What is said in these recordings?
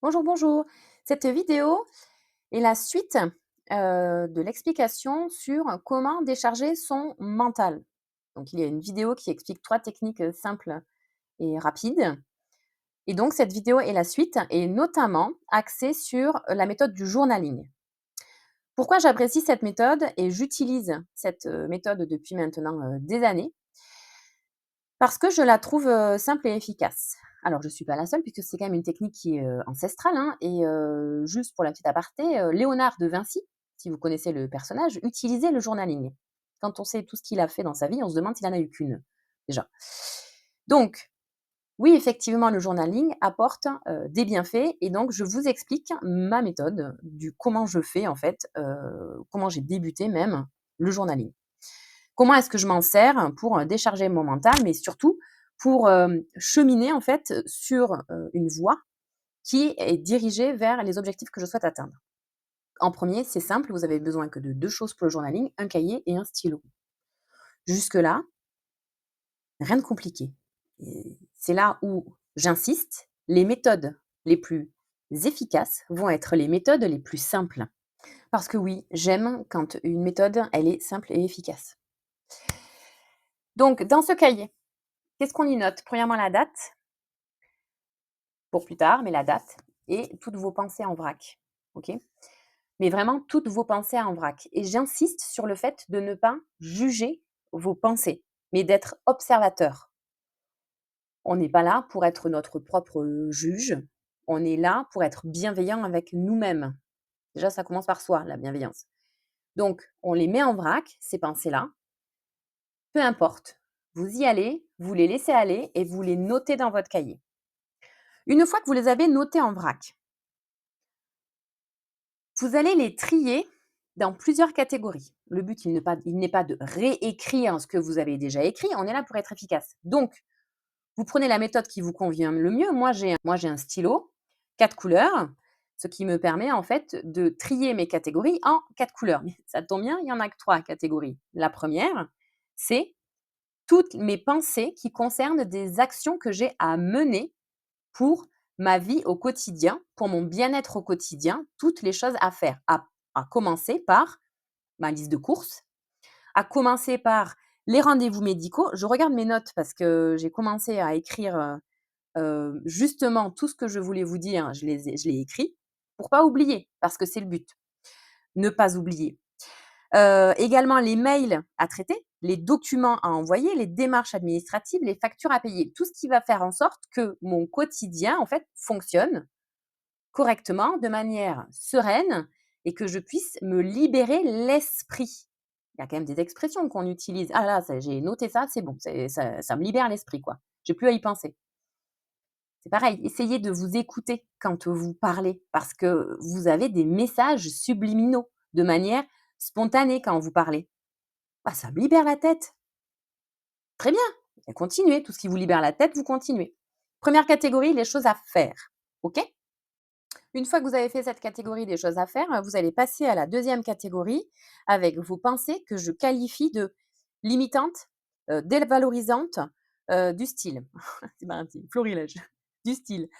Bonjour, bonjour. Cette vidéo est la suite de l'explication sur comment décharger son mental. Donc, il y a une vidéo qui explique 3 techniques simples et rapides. Et donc, cette vidéo est la suite et notamment axée sur la méthode du journaling. Pourquoi j'apprécie cette méthode et j'utilise cette méthode depuis maintenant des années? Parce que je la trouve simple et efficace. Alors je ne suis pas la seule puisque c'est quand même une technique qui est ancestrale, hein, et juste pour la petite aparté, Léonard de Vinci, si vous connaissez le personnage, utilisait le journaling. Quand on sait tout ce qu'il a fait dans sa vie, on se demande s'il en a eu qu'une, déjà. Donc oui, effectivement, le journaling apporte des bienfaits et donc je vous explique ma méthode du comment je fais en fait, comment j'ai débuté même le journaling. Comment est-ce que je m'en sers pour décharger mon mental, mais surtout pour cheminer en fait sur une voie qui est dirigée vers les objectifs que je souhaite atteindre. En premier, c'est simple, vous avez besoin que de deux choses pour le journaling, un cahier et un stylo. Jusque-là, rien de compliqué. Et c'est là où j'insiste, les méthodes les plus efficaces vont être les méthodes les plus simples. Parce que oui, j'aime quand une méthode, elle est simple et efficace. Donc, dans ce cahier, qu'est-ce qu'on y note? Premièrement, la date, pour plus tard, mais la date et toutes vos pensées en vrac. OK? Mais vraiment toutes vos pensées en vrac. Et j'insiste sur le fait de ne pas juger vos pensées, mais d'être observateur. On n'est pas là pour être notre propre juge. On est là pour être bienveillant avec nous-mêmes. Déjà, ça commence par soi, la bienveillance. Donc, on les met en vrac, ces pensées-là. Peu importe. Vous y allez, vous les laissez aller et vous les notez dans votre cahier. Une fois que vous les avez notées en vrac, vous allez les trier dans plusieurs catégories. Le but, il n'est pas de réécrire ce que vous avez déjà écrit, on est là pour être efficace. Donc, vous prenez la méthode qui vous convient le mieux. Moi, j'ai un stylo, 4 couleurs, ce qui me permet en fait de trier mes catégories en 4 couleurs. Mais ça tombe bien, il y en a que 3 catégories. La première, c'est toutes mes pensées qui concernent des actions que j'ai à mener pour ma vie au quotidien, pour mon bien-être au quotidien, toutes les choses à faire, à commencer par ma liste de courses, à commencer par les rendez-vous médicaux. Je regarde mes notes parce que j'ai commencé à écrire justement tout ce que je voulais vous dire, je l'ai écrit pour pas oublier, parce que c'est le but, ne pas oublier. Également les mails à traiter, les documents à envoyer, les démarches administratives, les factures à payer. Tout ce qui va faire en sorte que mon quotidien, en fait, fonctionne correctement, de manière sereine et que je puisse me libérer l'esprit. Il y a quand même des expressions qu'on utilise. «Ah là, ça j'ai noté ça, c'est bon, ça me libère l'esprit, quoi. J'ai plus à y penser». C'est pareil, essayez de vous écouter quand vous parlez parce que vous avez des messages subliminaux de manière spontanée quand vous parlez. Ah, ça me libère la tête. Très bien, et continuez. Tout ce qui vous libère la tête, vous continuez. Première catégorie, les choses à faire. OK? Une fois que vous avez fait cette catégorie des choses à faire, vous allez passer à la deuxième catégorie avec vos pensées que je qualifie de limitantes, dévalorisantes, du style c'est pas un petit florilège, du style,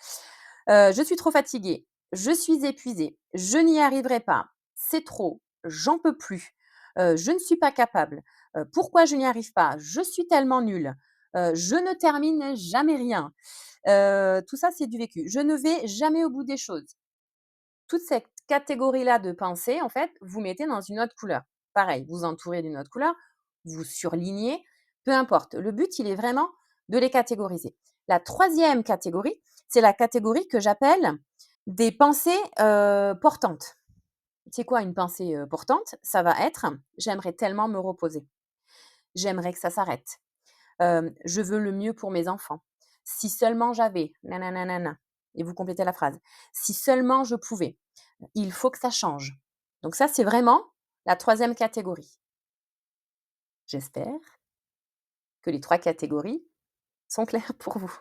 «Je suis trop fatiguée, je suis épuisée, je n'y arriverai pas, c'est trop, j'en peux plus, je ne suis pas capable, pourquoi je n'y arrive pas? Je suis tellement nulle, je ne termine jamais rien». Tout ça, c'est du vécu. «Je ne vais jamais au bout des choses». Toute cette catégorie-là de pensées, en fait, vous mettez dans une autre couleur. Pareil, vous entourez d'une autre couleur, vous surlignez, peu importe. Le but, il est vraiment de les catégoriser. La troisième catégorie, c'est la catégorie que j'appelle des pensées portantes. C'est quoi une pensée portante? Ça va être: «J'aimerais tellement me reposer. J'aimerais que ça s'arrête. Je veux le mieux pour mes enfants. Si seulement j'avais nananana» et vous complétez la phrase. «Si seulement je pouvais. Il faut que ça change». Donc ça, c'est vraiment la troisième catégorie. J'espère que les 3 catégories sont claires pour vous.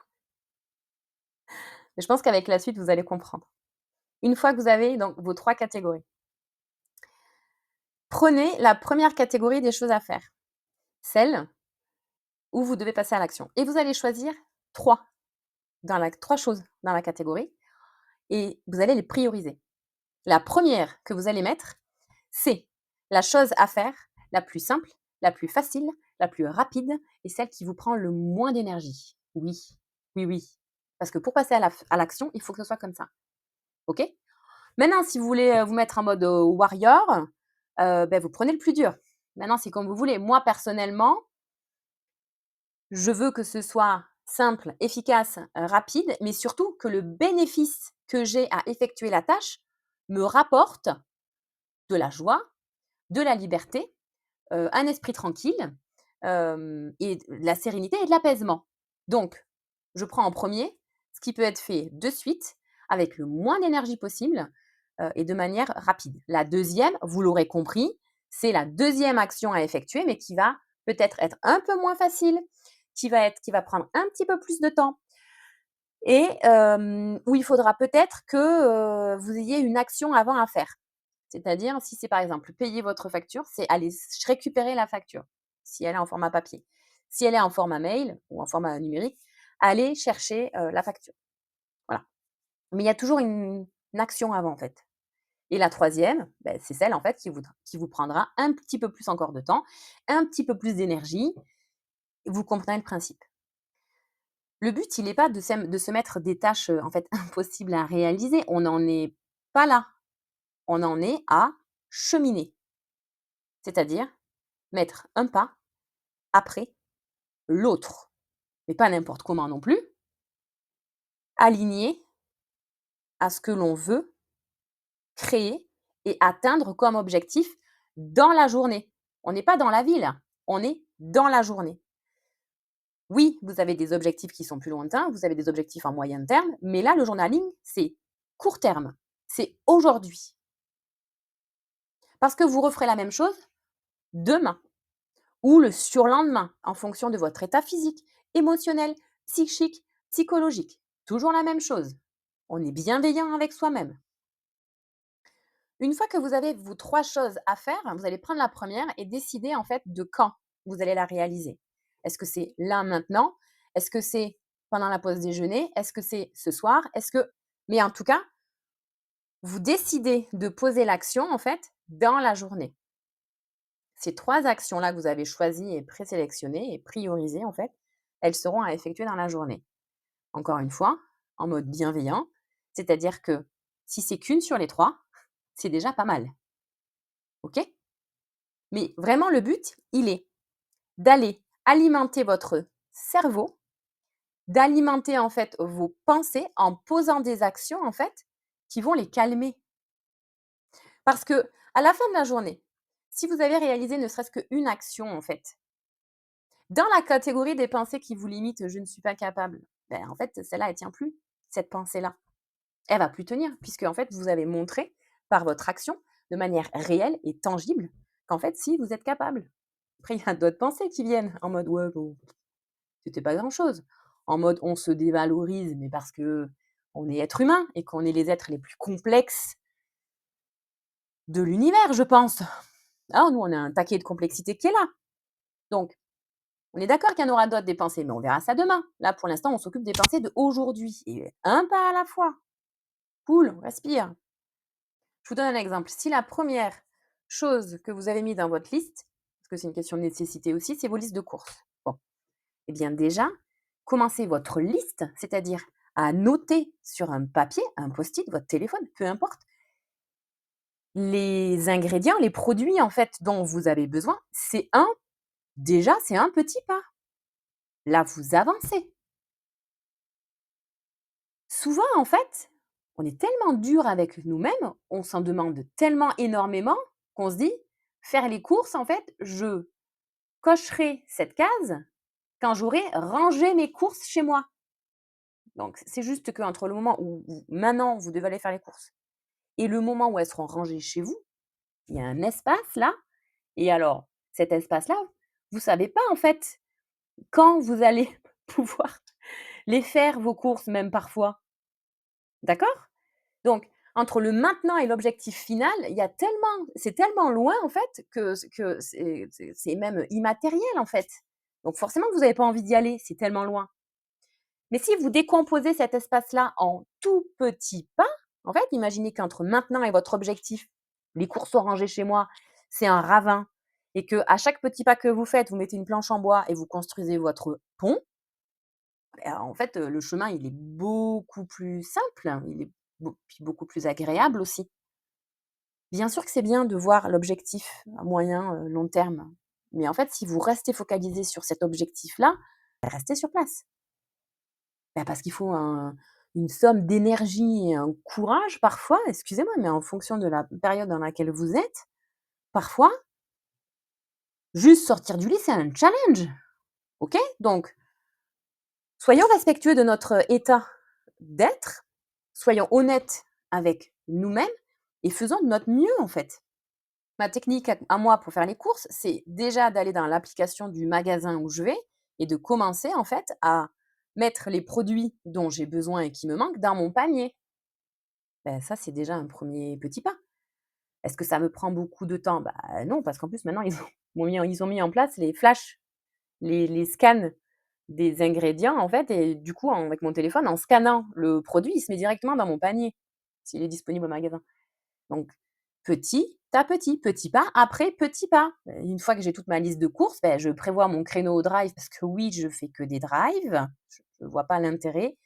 Mais je pense qu'avec la suite, vous allez comprendre. Une fois que vous avez donc vos 3 catégories, prenez la première catégorie des choses à faire, celle où vous devez passer à l'action et vous allez choisir 3 choses dans la catégorie et vous allez les prioriser. La première que vous allez mettre, c'est la chose à faire la plus simple, la plus facile, la plus rapide et celle qui vous prend le moins d'énergie. Oui, oui, oui. Parce que pour passer à l'action, il faut que ce soit comme ça. OK? Maintenant, si vous voulez vous mettre en mode warrior, vous prenez le plus dur. Maintenant, c'est comme vous voulez. Moi, personnellement, je veux que ce soit simple, efficace, rapide, mais surtout que le bénéfice que j'ai à effectuer la tâche me rapporte de la joie, de la liberté, un esprit tranquille, et de la sérénité et de l'apaisement. Donc, je prends en premier ce qui peut être fait de suite, avec le moins d'énergie possible, et de manière rapide. La deuxième, vous l'aurez compris, c'est la deuxième action à effectuer, mais qui va peut-être être un peu moins facile, qui va prendre un petit peu plus de temps et où il faudra peut-être que, vous ayez une action avant à faire. C'est-à-dire, si c'est par exemple payer votre facture, c'est aller récupérer la facture, si elle est en format papier. Si elle est en format mail ou en format numérique, aller chercher la facture. Voilà. Mais il y a toujours une action avant, en fait. Et la troisième, c'est celle en fait qui vous prendra un petit peu plus encore de temps, un petit peu plus d'énergie. Vous comprenez le principe. Le but, il n'est pas de se mettre des tâches en fait impossibles à réaliser. On n'en est pas là. On en est à cheminer. C'est-à-dire mettre un pas après l'autre. Mais pas n'importe comment non plus. Aligné à ce que l'on veut créer et atteindre comme objectif dans la journée. On n'est pas dans la ville, on est dans la journée. Oui, vous avez des objectifs qui sont plus lointains, vous avez des objectifs en moyen terme, mais là, le journaling, c'est court terme. C'est aujourd'hui. Parce que vous referez la même chose demain ou le surlendemain, en fonction de votre état physique, émotionnel, psychique, psychologique. Toujours la même chose. On est bienveillant avec soi-même. Une fois que vous avez vos 3 choses à faire, vous allez prendre la première et décider en fait de quand vous allez la réaliser. Est-ce que c'est là maintenant? Est-ce que c'est pendant la pause déjeuner? Est-ce que c'est ce soir? Mais en tout cas, vous décidez de poser l'action en fait dans la journée. Ces 3 actions-là que vous avez choisies et présélectionnées et priorisées en fait, elles seront à effectuer dans la journée. Encore une fois, en mode bienveillant, c'est-à-dire que si c'est qu'une sur les 3, c'est déjà pas mal. OK? Mais vraiment le but, il est d'aller alimenter votre cerveau, d'alimenter en fait vos pensées en posant des actions en fait qui vont les calmer. Parce que à la fin de la journée, si vous avez réalisé ne serait-ce qu'une action en fait, dans la catégorie des pensées qui vous limitent, je ne suis pas capable, en fait celle-là elle tient plus, cette pensée-là. Elle va plus tenir puisque en fait vous avez montré par votre action de manière réelle et tangible qu'en fait si vous êtes capable. Après il y a d'autres pensées qui viennent en mode ouais bon, c'était pas grand-chose. En mode on se dévalorise, mais parce que on est être humain et qu'on est les êtres les plus complexes de l'univers, je pense. Ah, nous, on a un taquet de complexité qui est là. Donc, on est d'accord qu'il y en aura d'autres des pensées, mais on verra ça demain. Là, pour l'instant, on s'occupe des pensées d'aujourd'hui et un pas à la fois. Cool, on respire. Je vous donne un exemple. Si la première chose que vous avez mis dans votre liste, parce que c'est une question de nécessité aussi, c'est vos listes de courses. Bon, eh bien déjà, commencez votre liste, c'est-à-dire à noter sur un papier, un post-it, votre téléphone, peu importe, les ingrédients, les produits en fait dont vous avez besoin. C'est un petit pas. Là, vous avancez. Souvent, en fait, on est tellement dur avec nous-mêmes, on s'en demande tellement énormément qu'on se dit, faire les courses, en fait, je cocherai cette case quand j'aurai rangé mes courses chez moi. Donc, c'est juste qu'entre le moment où maintenant vous devez aller faire les courses et le moment où elles seront rangées chez vous, il y a un espace là. Et alors, cet espace-là, vous savez pas en fait quand vous allez pouvoir les faire, vos courses, même parfois. D'accord? Donc, entre le maintenant et l'objectif final, il y a tellement c'est tellement loin en fait que c'est même immatériel en fait. Donc forcément que vous n'avez pas envie d'y aller, c'est tellement loin. Mais si vous décomposez cet espace-là en tout petits pas, En fait, imaginez qu'entre maintenant et votre objectif, les courses sont rangées chez moi, c'est un ravin et qu'à chaque petit pas que vous faites, vous mettez une planche en bois et vous construisez votre pont, en fait, le chemin, il est beaucoup plus simple, hein, il est puis beaucoup plus agréable aussi. Bien sûr que c'est bien de voir l'objectif à moyen, long terme, mais en fait, si vous restez focalisé sur cet objectif-là, restez sur place. Parce qu'il faut une somme d'énergie et un courage parfois, excusez-moi, mais en fonction de la période dans laquelle vous êtes, parfois, juste sortir du lit, c'est un challenge, OK? Donc soyons respectueux de notre état d'être, soyons honnêtes avec nous-mêmes et faisons de notre mieux, en fait. Ma technique à moi pour faire les courses, c'est déjà d'aller dans l'application du magasin où je vais et de commencer, en fait, à mettre les produits dont j'ai besoin et qui me manquent dans mon panier. Ça, c'est déjà un premier petit pas. Est-ce que ça me prend beaucoup de temps? Non, parce qu'en plus maintenant ils ont mis en place les flashs, les scans des ingrédients en fait et du coup avec mon téléphone, en scannant le produit, il se met directement dans mon panier, s'il est disponible au magasin. Donc petit à petit, petit pas après petit pas. Une fois que j'ai toute ma liste de courses, je prévois mon créneau au drive parce que oui, je fais que des drives. Je ne vois pas l'intérêt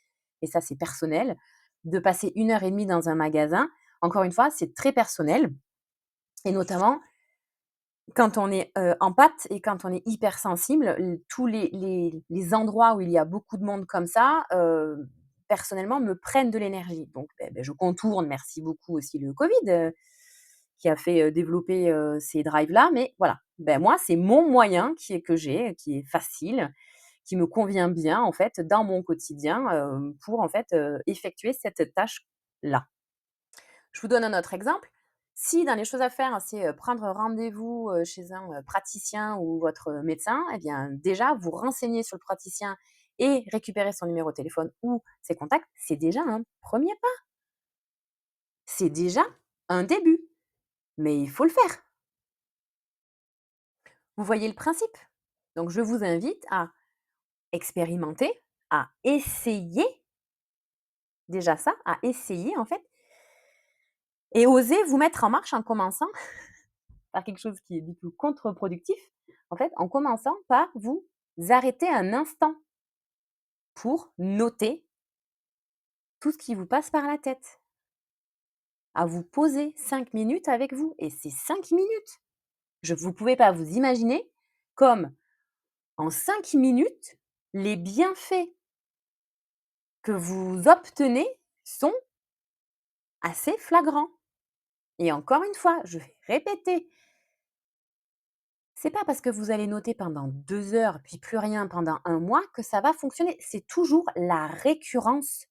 et ça c'est personnel, de passer 1 heure et demie dans un magasin. Encore une fois, c'est très personnel et notamment quand on est, en pâte et quand on est hypersensible, tous les endroits où il y a beaucoup de monde comme ça, personnellement me prennent de l'énergie. Donc je contourne, merci beaucoup aussi le covid, qui a fait, développer, ces drives-là. Mais voilà, moi, c'est mon moyen que j'ai, qui est facile, qui me convient bien en fait dans mon quotidien, pour en fait, effectuer cette tâche-là. Je vous donne un autre exemple. Si dans les choses à faire, c'est, prendre rendez-vous, chez un, praticien ou votre, médecin, eh bien, déjà vous renseigner sur le praticien et récupérer son numéro de téléphone ou ses contacts, c'est déjà un premier pas. C'est déjà un début, mais il faut le faire. Vous voyez le principe? Donc je vous invite à expérimenter, à essayer, déjà ça, à essayer en fait et oser vous mettre en marche en commençant par quelque chose qui est du coup contre-productif, en fait, en commençant par vous arrêter un instant pour noter tout ce qui vous passe par la tête, à vous poser 5 minutes avec vous et c'est 5 minutes. Vous pouvez pas vous imaginer comme en 5 minutes, les bienfaits que vous obtenez sont assez flagrants et encore une fois, je vais répéter, c'est pas parce que vous allez noter pendant 2 heures, puis plus rien pendant 1 mois que ça va fonctionner. C'est toujours la récurrence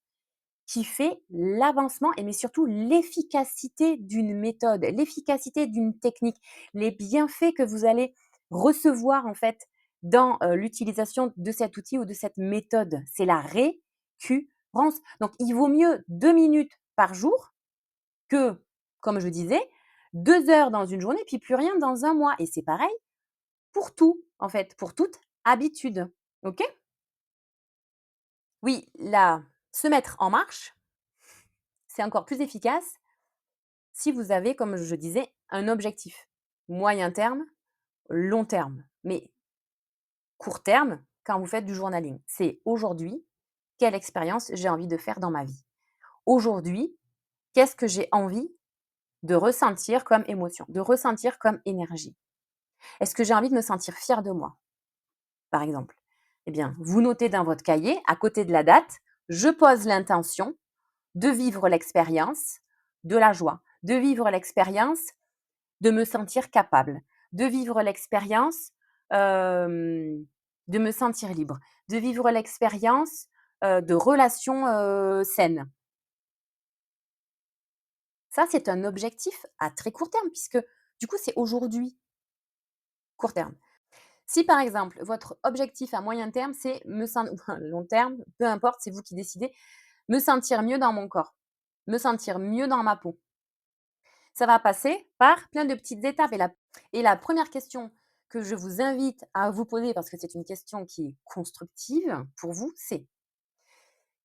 qui fait l'avancement et mais surtout l'efficacité d'une méthode, l'efficacité d'une technique, les bienfaits que vous allez recevoir en fait dans, l'utilisation de cet outil ou de cette méthode. C'est la récurrence. Donc il vaut mieux 2 minutes par jour que, comme je disais, 2 heures dans une journée, puis plus rien dans 1 mois et c'est pareil pour tout, en fait, pour toute habitude. OK? Oui, là, se mettre en marche, c'est encore plus efficace si vous avez, comme je disais, un objectif. Moyen terme, long terme. Mais court terme, quand vous faites du journaling, c'est aujourd'hui, quelle expérience j'ai envie de faire dans ma vie? Aujourd'hui, qu'est-ce que j'ai envie de ressentir comme émotion, de ressentir comme énergie? Est-ce que j'ai envie de me sentir fière de moi, par exemple? Eh bien, vous notez dans votre cahier, à côté de la date, je pose l'intention de vivre l'expérience de la joie, de vivre l'expérience de me sentir capable, de vivre l'expérience, de me sentir libre, de vivre l'expérience, de relations, saines. Ça, c'est un objectif à très court terme puisque, du coup, c'est aujourd'hui, court terme. Si, par exemple, votre objectif à moyen terme, c'est me sen ou long terme, peu importe, c'est vous qui décidez, me sentir mieux dans mon corps, me sentir mieux dans ma peau. Ça va passer par plein de petites étapes et la première question que je vous invite à vous poser, parce que c'est une question qui est constructive pour vous, c'est: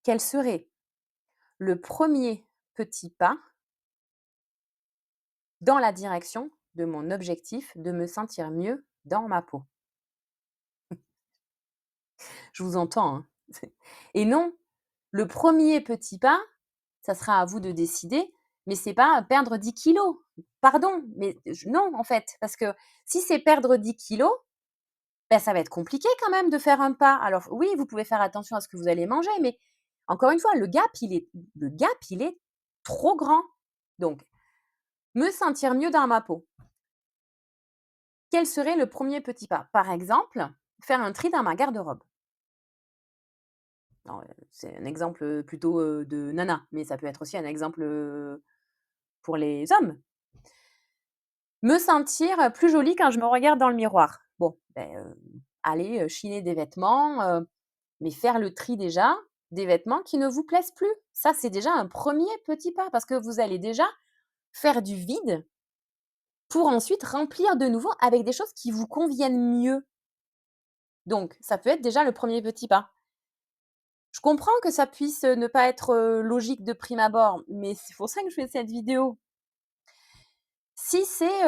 quel serait le premier petits pas dans la direction de mon objectif de me sentir mieux dans ma peau. Je vous entends, hein. Et non, le premier petit pas, ça sera à vous de décider, mais c'est pas perdre 10 kilos. Pardon, mais non, en fait, parce que si c'est perdre 10 kilos, ben, ça va être compliqué quand même de faire un pas. Alors oui, vous pouvez faire attention à ce que vous allez manger, mais encore une fois, le gap, il est trop grand. Donc, me sentir mieux dans ma peau. Quel serait le premier petit pas? Par exemple, faire un tri dans ma garde-robe. Alors, c'est un exemple, plutôt, de nana, mais ça peut être aussi un exemple, pour les hommes. Me sentir, plus jolie quand je me regarde dans le miroir. Bon, beh, aller, chiner des vêtements, mais faire le tri déjà des vêtements qui ne vous plaisent plus. Ça, c'est déjà un premier petit pas parce que vous allez déjà faire du vide pour ensuite remplir de nouveau avec des choses qui vous conviennent mieux. Donc ça peut être déjà le premier petit pas. Je comprends que ça puisse, ne pas être, logique de prime abord, mais c'est pour ça que je fais cette vidéo. Si c'est,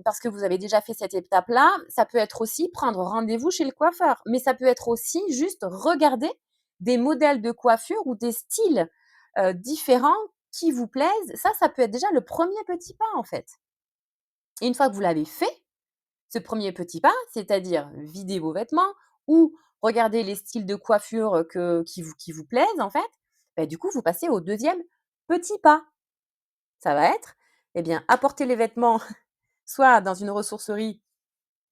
parce que vous avez déjà fait cette étape-là, ça peut être aussi prendre rendez-vous chez le coiffeur. Mais ça peut être aussi juste regarder des modèles de coiffure ou des styles, différents qui vous plaisent. Ça peut être déjà le premier petit pas, en fait. Et une fois que vous l'avez fait, ce premier petit pas, c'est-à-dire vider vos vêtements ou regarder les styles de coiffure, qui vous plaisent, en fait, bah, du coup, vous passez au deuxième petit pas. Ça va être, eh bien, apporter les vêtements soit dans une ressourcerie,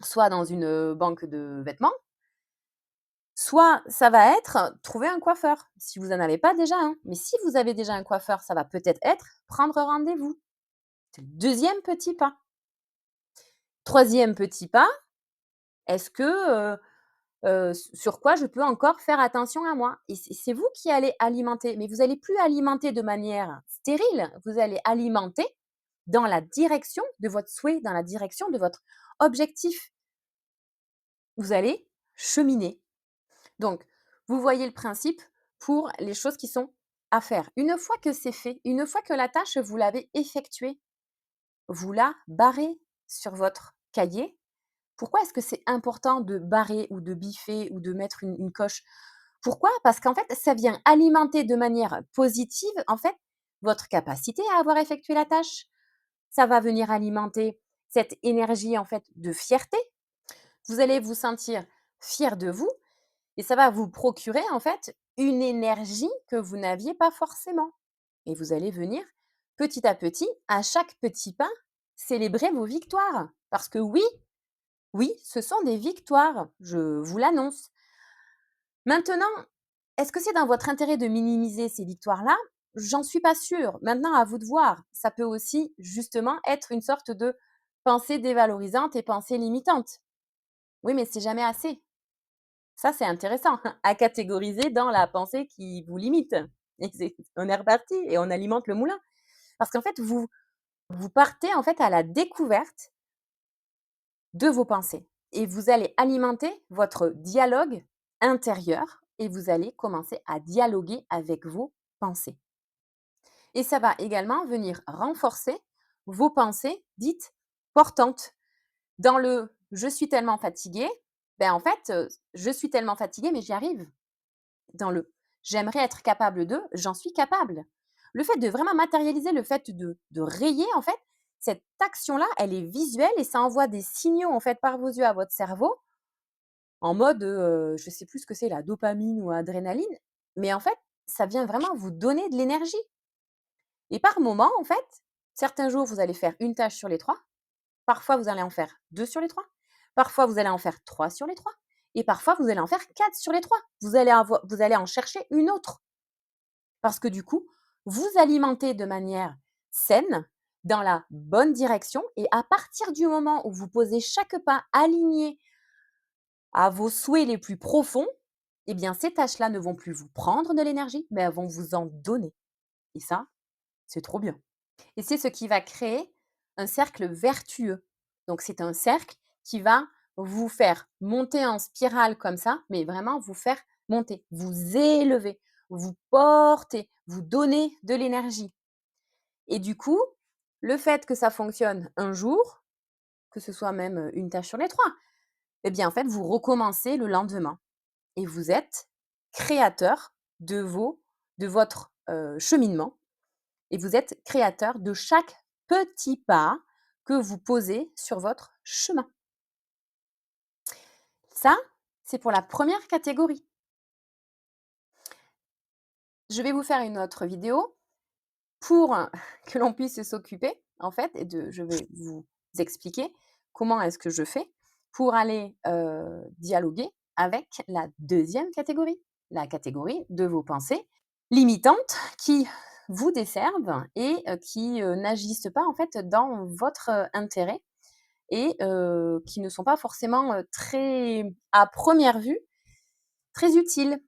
soit dans une, banque de vêtements, soit ça va être trouver un coiffeur, si vous en avez pas déjà un. Mais si vous avez déjà un coiffeur, ça va peut-être être prendre rendez-vous. C'est le 2e petit pas. 3e petit pas, est-ce que, sur quoi je peux encore faire attention à moi? Et c'est vous qui allez alimenter, mais vous allez plus alimenter de manière stérile, vous allez alimenter dans la direction de votre souhait, dans la direction de votre objectif. Vous allez cheminer. Donc, vous voyez le principe pour les choses qui sont à faire. Une fois que c'est fait, une fois que la tâche, vous l'avez effectuée, vous la barrez sur votre cahier. Pourquoi est-ce que c'est important de barrer ou de biffer ou de mettre une coche? Pourquoi? Parce qu'en fait, ça vient alimenter de manière positive, en fait, votre capacité à avoir effectué la tâche. Ça va venir alimenter cette énergie, en fait, de fierté. Vous allez vous sentir fier de vous et ça va vous procurer, en fait, une énergie que vous n'aviez pas forcément. Et vous allez venir, petit à petit, à chaque petit pas, célébrer vos victoires. Parce que oui, oui, ce sont des victoires, je vous l'annonce. Maintenant, est-ce que c'est dans votre intérêt de minimiser ces victoires-là? J'en suis pas sûre. Maintenant, à vous de voir. Ça peut aussi, justement, être une sorte de pensée dévalorisante et pensée limitante. Oui, mais c'est jamais assez. Ça, c'est intéressant à catégoriser dans la pensée qui vous limite. Et on est reparti et on alimente le moulin. Parce qu'en fait, vous partez en fait à la découverte de vos pensées et vous allez alimenter votre dialogue intérieur et vous allez commencer à dialoguer avec vos pensées. Et ça va également venir renforcer vos pensées dites portantes. Dans le je suis tellement fatiguée, ben en fait, je suis tellement fatiguée, mais j'y arrive. Dans le j'aimerais être capable de, j'en suis capable. Le fait de vraiment matérialiser, le fait de rayer, en fait, cette action-là, elle est visuelle et ça envoie des signaux en fait par vos yeux à votre cerveau en mode, je sais plus ce que c'est la dopamine ou adrénaline, mais en fait, ça vient vraiment vous donner de l'énergie et par moment, en fait, certains jours, vous allez faire une tâche sur les 3, parfois vous allez en faire 2 sur les 3, parfois vous allez en faire 3 sur les 3 et parfois vous allez en faire 4 sur les 3. Vous allez en chercher une autre parce que du coup, vous alimentez de manière saine, dans la bonne direction et à partir du moment où vous posez chaque pas aligné à vos souhaits les plus profonds, eh bien ces tâches-là ne vont plus vous prendre de l'énergie, mais elles vont vous en donner et ça, c'est trop bien. Et c'est ce qui va créer un cercle vertueux. Donc c'est un cercle qui va vous faire monter en spirale comme ça, mais vraiment vous faire monter, vous élever. vous porter, vous donner de l'énergie. Et du coup, le fait que ça fonctionne un jour, que ce soit même, une tâche sur les 3, eh bien, en fait, vous recommencez le lendemain et vous êtes créateur de votre, cheminement et vous êtes créateur de chaque petit pas que vous posez sur votre chemin. Ça, c'est pour la première catégorie. Je vais vous faire une autre vidéo pour que l'on puisse s'occuper, en fait, et je vais vous expliquer comment est-ce que je fais pour aller, dialoguer avec la deuxième catégorie, la catégorie de vos pensées limitantes qui vous desservent et qui, n'agissent pas, en fait, dans votre, intérêt et qui ne sont pas forcément, très à première vue, très utiles.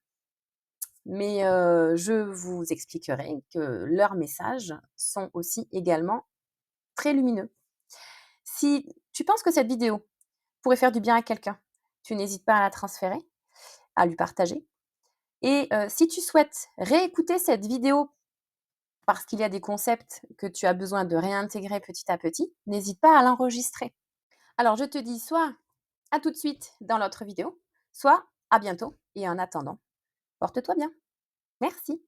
Mais je vous expliquerai que leurs messages sont aussi également très lumineux. Si tu penses que cette vidéo pourrait faire du bien à quelqu'un, tu n'hésites pas à la transférer, à lui partager et si tu souhaites réécouter cette vidéo parce qu'il y a des concepts que tu as besoin de réintégrer petit à petit, n'hésite pas à l'enregistrer. Alors je te dis soit à tout de suite dans l'autre vidéo, soit à bientôt et en attendant, porte-toi bien. Merci.